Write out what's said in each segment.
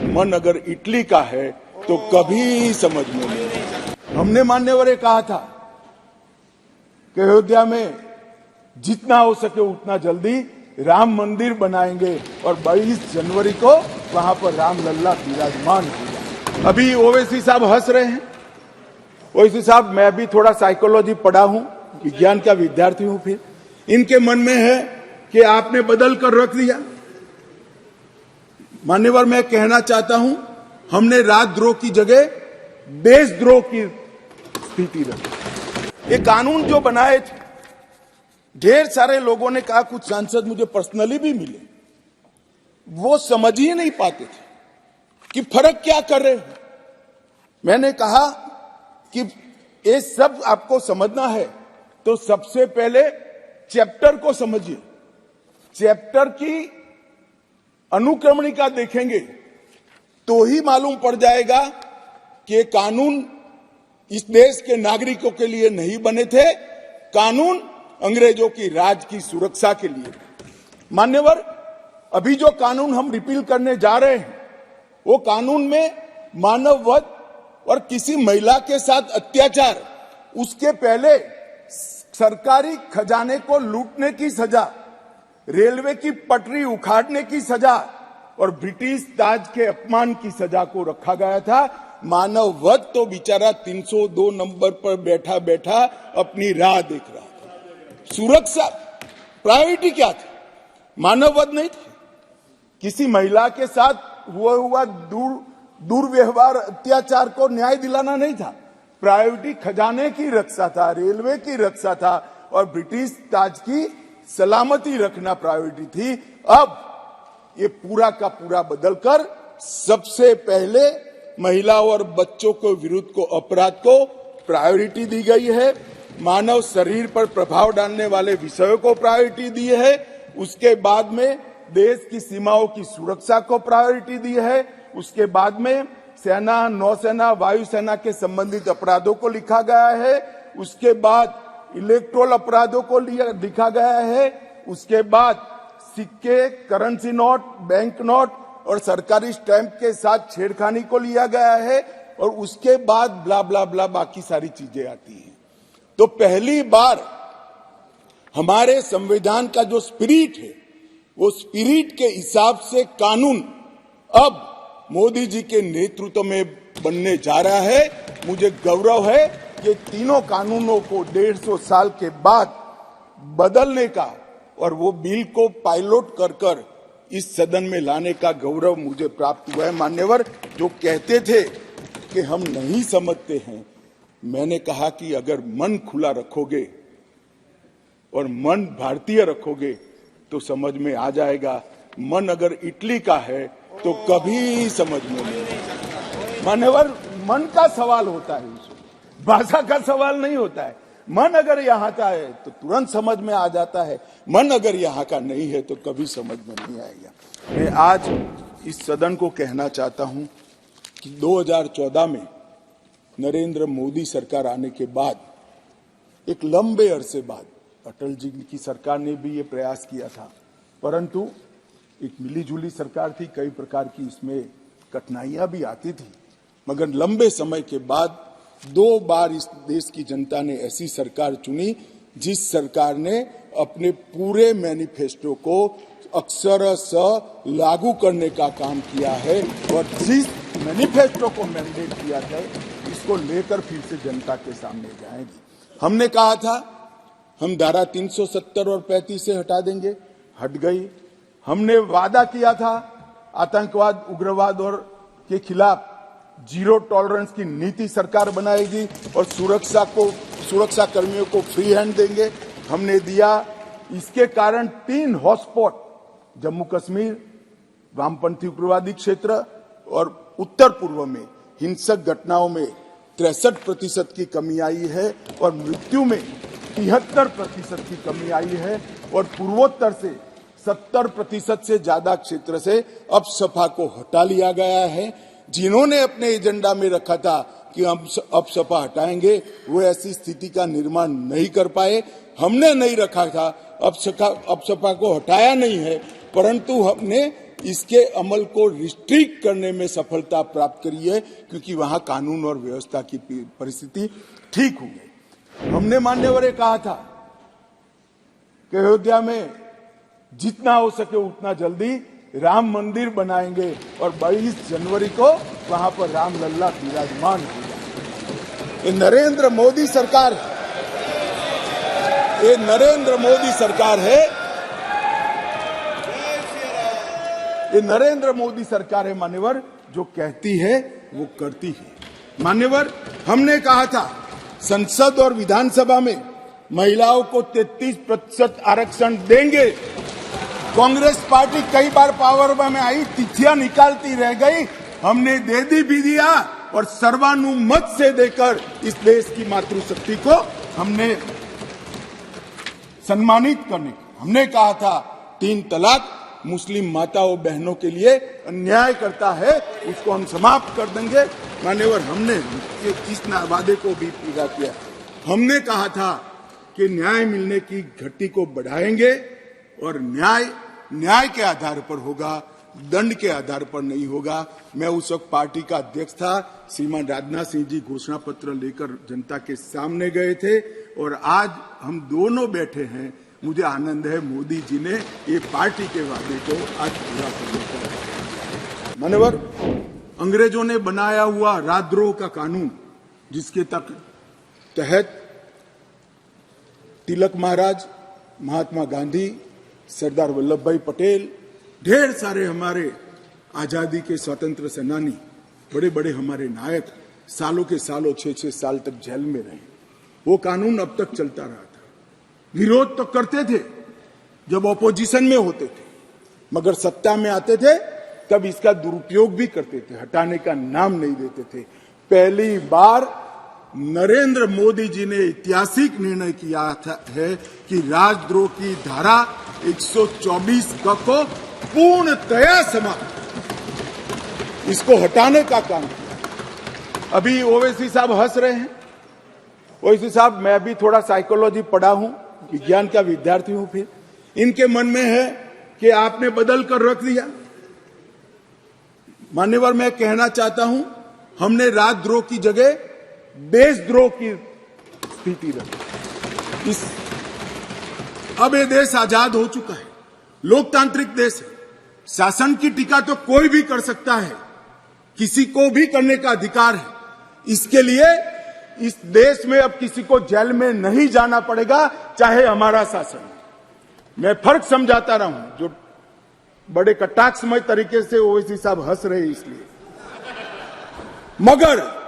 मन अगर इटली का है तो कभी समझ में नहीं आएगा। हमने मान्यवर ने कहा था कि अयोध्या में जितना हो सके उतना जल्दी राम मंदिर बनाएंगे और 22 जनवरी को वहां पर राम लल्ला विराजमान होगा। अभी ओवैसी साहब हंस रहे हैं। ओवैसी साहब, मैं भी थोड़ा साइकोलॉजी पढ़ा हूं, विज्ञान का विद्यार्थी हूं। फिर इनके मन में है कि आपने बदल कर रख दिया। मान्यवर, मैं कहना चाहता हूं, हमने राजद्रोह की जगह देशद्रोह की स्थिति रखी। ये कानून जो बनाए थे, ढेर सारे लोगों ने कहा, कुछ सांसद मुझे पर्सनली भी मिले, वो समझ ही नहीं पाते थे कि फर्क क्या कर रहे हैं। मैंने कहा कि ये सब आपको समझना है तो सबसे पहले चैप्टर को समझिए। चैप्टर की अनुक्रमणिका देखेंगे तो ही मालूम पड़ जाएगा कि ये कानून इस देश के नागरिकों के लिए नहीं बने थे, कानून अंग्रेजों की राज की सुरक्षा के लिए। मान्यवर, अभी जो कानून हम रिपील करने जा रहे हैं वो कानून में मानव वध और किसी महिला के साथ अत्याचार, उसके पहले सरकारी खजाने को लूटने की सजा, रेलवे की पटरी उखाड़ने की सजा और ब्रिटिश ताज के अपमान की सजा को रखा गया था। मानव वध तो बेचारा 302 नंबर पर बैठा बैठा अपनी राह देख रहा था। सुरक्षा प्रायोरिटी क्या थी? मानव वध नहीं थी। किसी महिला के साथ हुआ दुर्व्यवहार, अत्याचार को न्याय दिलाना नहीं था। प्रायोरिटी खजाने की रक्षा था, रेलवे की रक्षा था और ब्रिटिश ताज की सलामती रखना प्रायोरिटी थी। अब ये पूरा का पूरा बदलकर सबसे पहले महिलाओं और बच्चों के विरुद्ध को अपराध को प्रायोरिटी दी गई है। मानव शरीर पर प्रभाव डालने वाले विषयों को प्रायोरिटी दी है। उसके बाद में देश की सीमाओं की सुरक्षा को प्रायोरिटी दी है। उसके बाद में सेना, नौसेना, वायुसेना के संबंधित अपराधों को लिखा गया है। उसके बाद इलेक्ट्रोल अपराधों को लिखा गया है। उसके बाद सिक्के, करेंसी नोट, बैंक नोट और सरकारी स्टैंप के साथ छेड़खानी को लिया गया है और उसके बाद ब्ला ब्ला ब्ला बाकी सारी चीजें आती हैं। तो पहली बार हमारे संविधान का जो स्पिरिट है, वो स्पिरिट के हिसाब से कानून अब मोदी जी के नेतृत्व में बनने जा रहा है। मुझे गौरव है कि तीनों कानूनों को 150 साल के बाद बदलने का और वो बिल को पायलट कर इस सदन में लाने का गौरव मुझे प्राप्त हुआ है। मान्यवर, जो कहते थे कि हम नहीं समझते हैं, मैंने कहा कि अगर मन खुला रखोगे और मन भारतीय रखोगे तो समझ में आ जाएगा। मन अगर इटली का है तो कभी समझ में नहीं आएगा। मान्यवर, मन का सवाल होता है, भाषा का सवाल नहीं होता है। मन अगर यहाँ का है तो तुरंत समझ में आ जाता है, मन अगर यहाँ का नहीं है तो कभी समझ में नहीं आएगा। मैं आज इस सदन को कहना चाहता हूं कि 2014 में नरेंद्र मोदी सरकार आने के बाद, एक लंबे अरसे बाद, अटल जी की सरकार ने भी ये प्रयास किया था, परंतु एक मिलीजुली सरकार थी, कई प्रकार की इसमें कठिनाइयां भी आती थी, मगर लंबे समय के बाद 2 बार इस देश की जनता ने ऐसी सरकार चुनी जिस सरकार ने अपने पूरे मैनिफेस्टो को अक्षरशः लागू करने का काम किया है और जिस मैनिफेस्टो को मैंडेट किया था इसको लेकर फिर से जनता के सामने जाएंगे। हमने कहा था हम धारा 370 और 35 से हटा देंगे, हट गई। हमने वादा किया था आतंकवाद, उग्रवाद और के खिलाफ जीरो टॉलरेंस की नीति सरकार बनाएगी और सुरक्षा कर्मियों को फ्री हैंड देंगे। हमने दिया। इसके कारण 3 हॉटस्पॉट, जम्मू कश्मीर, वामपंथी उग्रवादी क्षेत्र और उत्तर पूर्व में हिंसक घटनाओं में 63% की कमी आई है और मृत्यु में 73% की कमी आई है और पूर्वोत्तर से 70% से ज्यादा क्षेत्र से अपसपा को हटा लिया गया है। जिन्होंने अपने एजेंडा में रखा था कि हम अपसपा हटाएंगे, वो ऐसी स्थिति का निर्माण नहीं कर पाए। हमने नहीं रखा था, अपसपा को हटाया नहीं है, परंतु हमने इसके अमल को रिस्ट्रिक्ट करने में सफलता प्राप्त करी है, क्योंकि वहां कानून और व्यवस्था की परिस्थिति ठीक हो गई। हमने मान्यवर ये कहा था कि अयोध्या में जितना हो सके उतना जल्दी राम मंदिर बनाएंगे और 22 जनवरी को वहां पर रामलल्ला विराजमान होगा। ये नरेंद्र मोदी सरकार है, ये नरेंद्र मोदी सरकार है, ये नरेंद्र मोदी सरकार है मान्यवर, जो कहती है वो करती है। मान्यवर, हमने कहा था संसद और विधानसभा में महिलाओं को 33% आरक्षण देंगे। कांग्रेस पार्टी कई बार पावर में आई, तिथियां निकालती रह गई, हमने दे भी दिया और सर्वानुमत से देकर इस देश की मातृशक्ति को हमने सम्मानित करने को हमने कहा था 3 तलाक मुस्लिम माताओं बहनों के लिए अन्याय करता है, उसको हम समाप्त कर देंगे। मान्यवर, हमने इस वादे को भी पूरा किया। हमने कहा था कि न्याय मिलने की घटी को बढ़ाएंगे और न्याय के आधार पर होगा, दंड के आधार पर नहीं होगा। मैं उस वक्त पार्टी का अध्यक्ष था, श्रीमान राजनाथ सिंह जी घोषणा पत्र लेकर जनता के सामने गए थे और आज हम दोनों बैठे हैं। मुझे आनंद है मोदी जी ने ये पार्टी के वादे को आज पूरा करने का। मान्यवर, अंग्रेजों ने बनाया हुआ राजद्रोह का कानून, जिसके तहत तिलक महाराज, महात्मा गांधी, सरदार वल्लभ भाई पटेल, ढेर सारे हमारे आजादी के स्वतंत्र सेनानी, बड़े बड़े हमारे नायक सालों के सालों 6-6 साल तक जेल में रहे। वो कानून अब तक चलता रहा था। विरोध तो करते थे जब ऑपोजिशन में होते थे, मगर सत्ता में आते थे तब इसका दुरुपयोग भी करते थे, हटाने का नाम नहीं देते थे। पहली बार नरेंद्र मोदी जी ने ऐतिहासिक निर्णय किया है कि राजद्रोह की धारा 124 को पूर्णतया समाप्त, इसको हटाने का काम किया। अभी ओवैसी साहब हंस रहे हैं। ओवैसी साहब, मैं भी थोड़ा साइकोलॉजी पढ़ा हूं, विज्ञान का विद्यार्थी हूं। फिर इनके मन में है कि आपने बदल कर रख दिया। मान्यवर, मैं कहना चाहता हूं, हमने राजद्रोह की जगह देशद्रोह की स्थिति रखी। अब ये देश आजाद हो चुका है, लोकतांत्रिक देश है। शासन की टीका तो कोई भी कर सकता है, किसी को भी करने का अधिकार है। इसके लिए इस देश में अब किसी को जेल में नहीं जाना पड़ेगा, चाहे हमारा शासन। मैं फर्क समझाता रहा हूं, जो बड़े कटाक्षमय तरीके से ओवैसी साहब हंस रहे इसलिए, मगर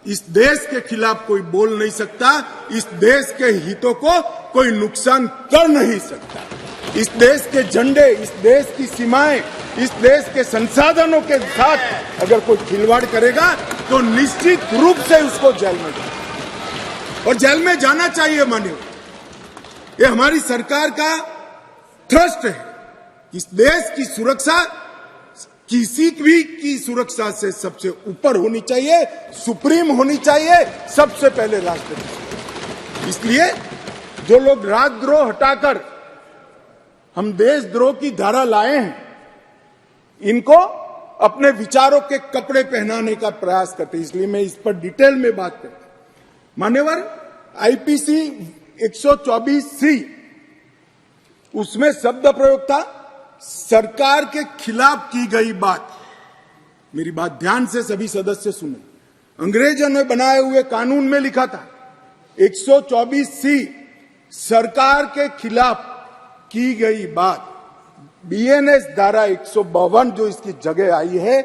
इस देश के खिलाफ कोई बोल नहीं सकता, इस देश के हितों को कोई नुकसान कर नहीं सकता। इस देश के झंडे, इस देश की सीमाएं, इस देश के संसाधनों के साथ अगर कोई खिलवाड़ करेगा तो निश्चित रूप से उसको जेल में जाए और जेल में जाना चाहिए। मानिए, ये हमारी सरकार का थ्रस्ट है। इस देश की सुरक्षा किसी भी की सुरक्षा से सबसे ऊपर होनी चाहिए, सुप्रीम होनी चाहिए, सबसे पहले राष्ट्रपति। इसलिए जो लोग राजद्रोह हटाकर हम देशद्रोह की धारा लाए हैं, इनको अपने विचारों के कपड़े पहनाने का प्रयास करते, इसलिए मैं इस पर डिटेल में बात करता हूं। मान्यवर, आईपीसी 124C, उसमें शब्द प्रयोग था सरकार के खिलाफ की गई बात। मेरी बात ध्यान से सभी सदस्य सुने। अंग्रेजों ने बनाए हुए कानून में लिखा था 124C, सरकार के खिलाफ की गई बात। बीएनएस धारा 152 जो इसकी जगह आई है,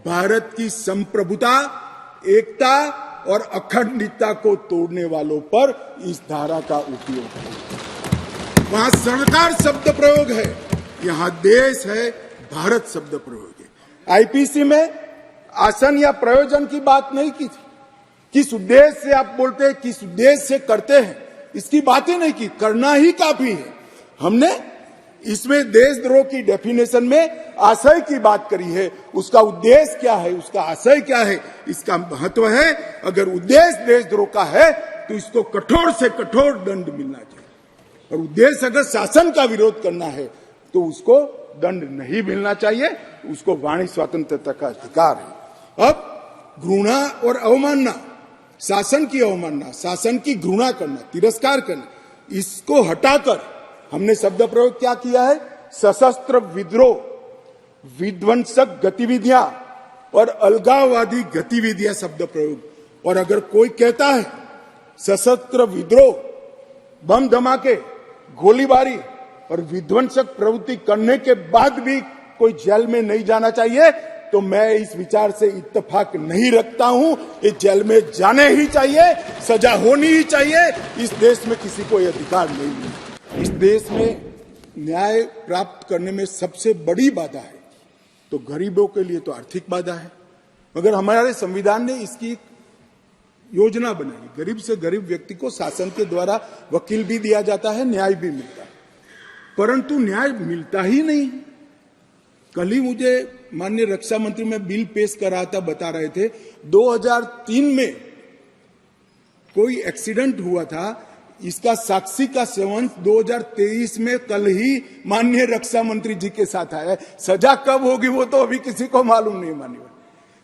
भारत की संप्रभुता, एकता और अखंडता को तोड़ने वालों पर इस धारा का उपयोग है। वहां सरकार शब्द प्रयोग है, यहां देश है, भारत शब्द प्रयोग है। आईपीसी में आसन या प्रयोजन की बात नहीं की थी। किस उद्देश्य से आप बोलते हैं, किस उद्देश्य से करते हैं, इसकी बात ही नहीं की। करना ही काफी है। हमने इसमें देशद्रोह की डेफिनेशन में आशय की बात करी है, उसका उद्देश्य क्या है, उसका आशय क्या है, इसका महत्व है। अगर उद्देश्य देशद्रोह का है तो इसको कठोर से कठोर दंड मिलना चाहिए, और उद्देश्य अगर शासन का विरोध करना है तो उसको दंड नहीं मिलना चाहिए, उसको वाणी स्वतंत्रता का अधिकार है। अब घृणा और अवमानना, शासन की अवमानना, शासन की घृणा करना, तिरस्कार करना, इसको हटाकर हमने शब्द प्रयोग क्या किया है? सशस्त्र विद्रोह, विध्वंसक गतिविधियां और अलगाववादी गतिविधियां शब्द प्रयोग। और अगर कोई कहता है सशस्त्र विद्रोह, बम धमाके, गोलीबारी और विध्वंसक प्रवृत्ति करने के बाद भी कोई जेल में नहीं जाना चाहिए, तो मैं इस विचार से इत्तेफाक नहीं रखता हूं। ये जेल में जाने ही चाहिए, सजा होनी ही चाहिए। इस देश में किसी को यह अधिकार नहीं है। इस देश में न्याय प्राप्त करने में सबसे बड़ी बाधा है तो गरीबों के लिए तो आर्थिक बाधा है, मगर हमारे संविधान ने इसकी योजना बनाई। गरीब से गरीब व्यक्ति को शासन के द्वारा वकील भी दिया जाता है, न्याय भी मिलता है, परंतु न्याय मिलता ही नहीं। कल ही मुझे माननीय रक्षा मंत्री में बिल पेश कर रहा था, बता रहे थे 2003 में कोई एक्सीडेंट हुआ था, इसका साक्षी का सेवन 2023 में कल ही माननीय रक्षा मंत्री जी के साथ आया है। सजा कब होगी वो तो अभी किसी को मालूम नहीं। मानिए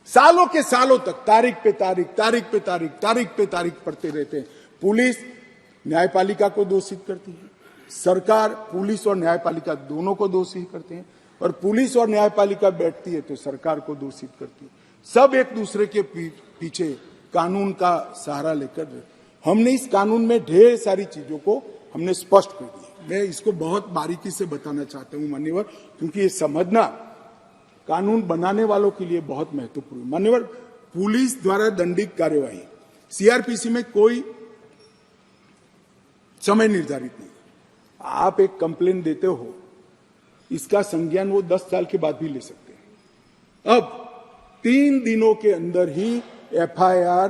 सालों के सालों तक तारीख पे तारीख, तारीख पे तारीख, तारीख पे तारीख पढ़ते रहते हैं। पुलिस न्यायपालिका को दोषित करती है, सरकार पुलिस और न्यायपालिका दोनों को दोषी करते हैं, और पुलिस और न्यायपालिका बैठती है तो सरकार को दोषित करती है। सब एक दूसरे के पीछे कानून का सहारा लेकर। हमने इस कानून में ढेर सारी चीजों को हमने स्पष्ट कर दिया। मैं इसको बहुत बारीकी से बताना चाहता हूं मान्यवर, क्योंकि ये समझना कानून बनाने वालों के लिए बहुत महत्वपूर्ण। मान्यवर, पुलिस द्वारा दंडित कार्यवाही, सीआरपीसी में कोई समय निर्धारित नहीं। आप एक कंप्लेन देते हो, इसका संज्ञान वो 10 साल के बाद भी ले सकते हैं। अब 3 दिनों के अंदर ही एफआईआर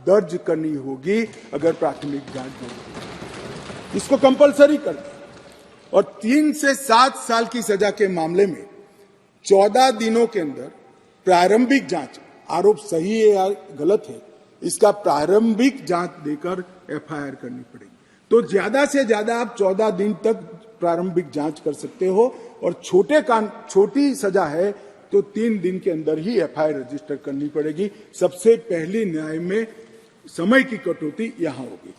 दर्ज करनी होगी अगर प्राथमिक जांच होगी, इसको कंपलसरी कर दिया। और 3 से 7 साल की सजा के मामले में 14 दिनों के अंदर प्रारंभिक जांच, आरोप सही है या गलत है, इसका प्रारंभिक जांच देकर एफआईआर करनी पड़ेगी। तो ज्यादा से ज्यादा आप 14 दिन तक प्रारंभिक जांच कर सकते हो, और छोटी सजा है तो 3 दिन के अंदर ही एफआईआर रजिस्टर करनी पड़ेगी। सबसे पहले न्याय में समय की कटौती यहां होगी।